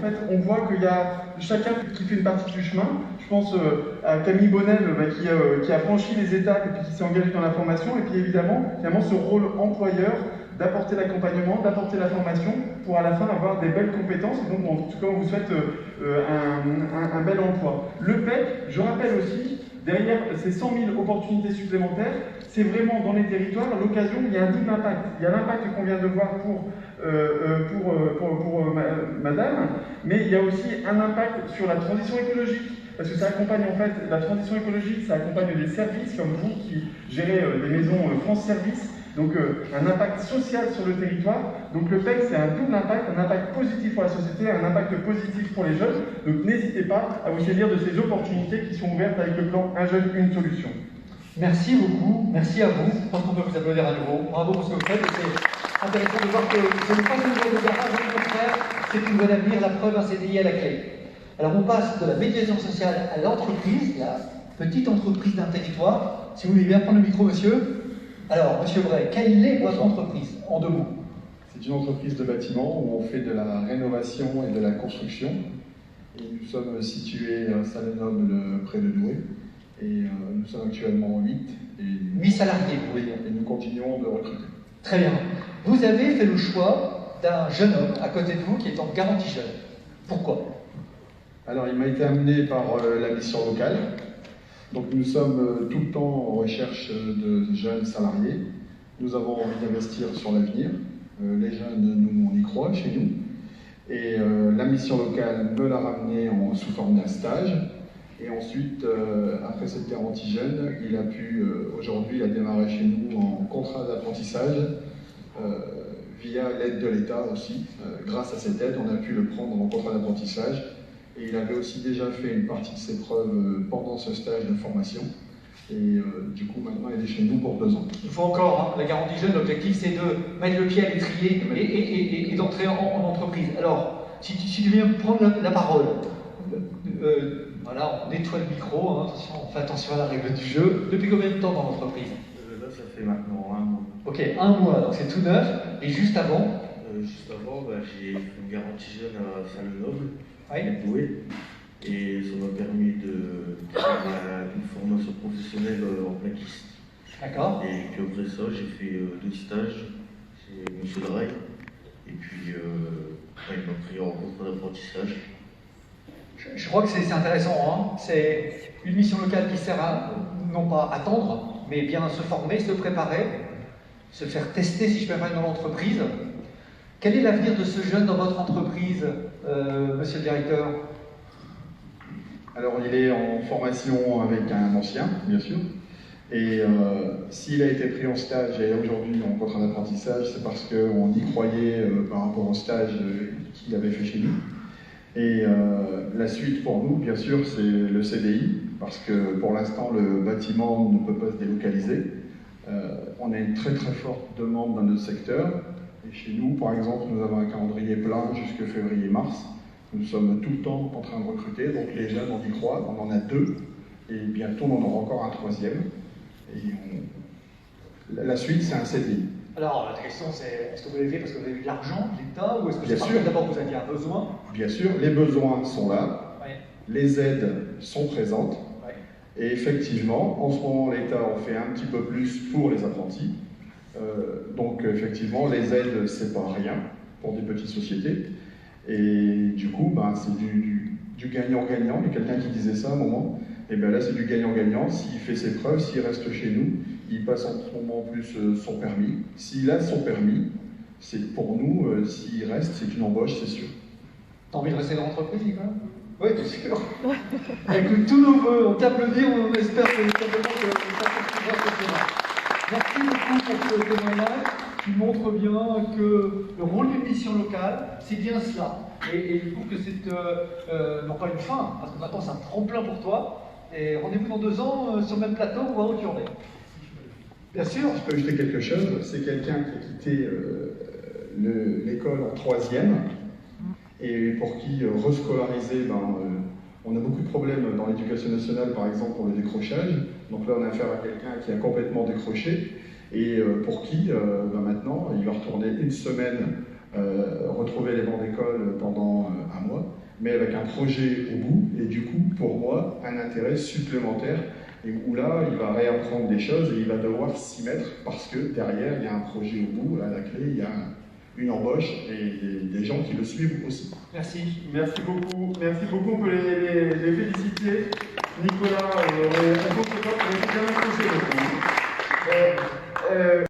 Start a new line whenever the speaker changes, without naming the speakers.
fait, on voit qu'il y a chacun qui fait une partie du chemin. Je pense à Camille Bonnel qui a franchi les étapes et puis qui s'est engagé dans la formation. Et puis évidemment, finalement, ce rôle employeur d'apporter l'accompagnement, d'apporter la formation pour à la fin avoir des belles compétences. Et donc, en tout cas, on vous souhaite un bel emploi. Le PEC, je rappelle aussi, derrière ces 100 000 opportunités supplémentaires, c'est vraiment dans les territoires l'occasion, il y a un double impact. Il y a l'impact qu'on vient de voir pour madame, mais il y a aussi un impact sur la transition écologique, parce que ça accompagne en fait la transition écologique, ça accompagne des services comme vous qui gérez les maisons France Service, donc un impact social sur le territoire. Donc le PEC, c'est un double impact, un impact positif pour la société, un impact positif pour les jeunes. Donc n'hésitez pas à vous saisir de ces opportunités qui sont ouvertes avec le plan Un jeune, une solution.
Merci beaucoup, merci à vous. Je pense qu'on peut vous applaudir à nouveau. Bravo pour ce que vous faites. C'est intéressant de voir que ce n'est pas une nouvelle de garage, au contraire, c'est une bonne avenir, la preuve, un CDI à la clé. Alors on passe de la médiation sociale à l'entreprise, la petite entreprise d'un territoire. Si vous voulez bien prendre le micro, monsieur. Alors, monsieur Bray, quelle est votre entreprise, en 2 mots?
C'est une entreprise de bâtiment où on fait de la rénovation et de la construction. Et nous sommes situés à Salenoble, près de Douai. Et nous sommes actuellement 8.
8 salariés, vous voulez dire.
Et nous continuons de recruter.
Très bien. Vous avez fait le choix d'un jeune homme à côté de vous qui est en garantie jeune. Pourquoi?
Alors, il m'a été amené par la mission locale. Donc, nous sommes tout le temps en recherche de jeunes salariés. Nous avons envie d'investir sur l'avenir. Les jeunes, nous, on y croit chez nous. Et la mission locale me l'a ramené sous forme d'un stage. Et ensuite, après cette garantie jeune, il a pu, aujourd'hui, il a démarré chez nous en contrat d'apprentissage via l'aide de l'État aussi. Grâce à cette aide, on a pu le prendre en contrat d'apprentissage. Et il avait aussi déjà fait une partie de ses preuves pendant ce stage de formation. Et du coup, maintenant, il est chez nous pour 2 ans.
Il faut encore, la garantie jeune, l'objectif, c'est de mettre le pied à l'étrier et d'entrer en entreprise. Alors, si tu viens prendre la parole, voilà, on nettoie le micro, hein, attention, on fait attention à la règle du jeu. Depuis combien de temps dans l'entreprise?
Là, ça fait maintenant 1 mois.
Ok, 1 mois, donc c'est tout neuf. Et juste avant
Juste avant, j'ai fait une garantie jeune à Salenoble,
oui.
à Douai. Et ça m'a permis de faire une formation professionnelle en plaquiste.
D'accord.
Et puis après ça, j'ai fait 2 stages chez M. Draille. Et puis, il m'a pris en contrat d'apprentissage.
Je crois que c'est intéressant, hein. C'est une mission locale qui sert à, non pas attendre, mais bien se former, se préparer, se faire tester, si je peux dire, dans l'entreprise. Quel est l'avenir de ce jeune dans votre entreprise, monsieur le directeur?
Alors, il est en formation avec un ancien, bien sûr. Et s'il a été pris en stage et aujourd'hui en contrat d'apprentissage, c'est parce qu'on y croyait par rapport au stage qu'il avait fait chez nous. Et la suite pour nous, bien sûr, c'est le CDI, parce que pour l'instant, le bâtiment ne peut pas se délocaliser. On a une très très forte demande dans notre secteur. Et chez nous, par exemple, nous avons un calendrier plein jusqu'à février-mars. Nous sommes tout le temps en train de recruter, donc les jeunes, on y croit, on en a 2. Et bientôt, on en aura encore un 3e. Et la suite, c'est un CDI.
Alors, la question, c'est est-ce que vous l'avez fait parce que vous avez eu de l'argent de l'État ou est-ce que
Bien
c'est parce
sûr.
que d'abord vous aviez un besoin?
Bien sûr, les besoins sont là,
Oui.
les aides sont présentes,
Oui.
et effectivement, en ce moment, l'État en fait un petit peu plus pour les apprentis. Donc, effectivement, les aides, c'est pas rien pour des petites sociétés. Et du coup, c'est du gagnant-gagnant. Il y a quelqu'un qui disait ça à un moment. Et bien là, c'est du gagnant-gagnant. S'il fait ses preuves, s'il reste chez nous, il passe en ce moment en plus son permis. S'il a son permis, c'est pour nous, s'il reste, c'est une embauche, c'est sûr.
T'as envie de rester dans l'entreprise, Nicolas? Oui, bien sûr. Écoute, tous nos voeux, on t'applaudit, on espère que simplement que ça continuera cette démarche. Merci beaucoup pour ce témoignage qui montre bien que le rôle d'une mission locale, c'est bien cela. Et je trouve que c'est non pas une fin, parce que maintenant c'est un tremplin pour toi. Et rendez-vous dans 2 ans sur le même plateau, on va retourner. Bien sûr.
Je peux ajouter quelque chose. C'est quelqu'un qui a quitté l'école en 3e et pour qui rescolariser, on a beaucoup de problèmes dans l'éducation nationale, par exemple, pour le décrochage. Donc là, on a affaire à quelqu'un qui a complètement décroché et pour qui, maintenant, il va retourner 1 semaine retrouver les bancs d'école pendant 1 mois. mais avec un projet au bout, et du coup, pour moi, un intérêt supplémentaire, et où là, il va réapprendre des choses et il va devoir s'y mettre parce que derrière, il y a un projet au bout, à la clé, il y a une embauche et des gens qui le suivent aussi.
Merci.
Merci beaucoup, on peut les féliciter.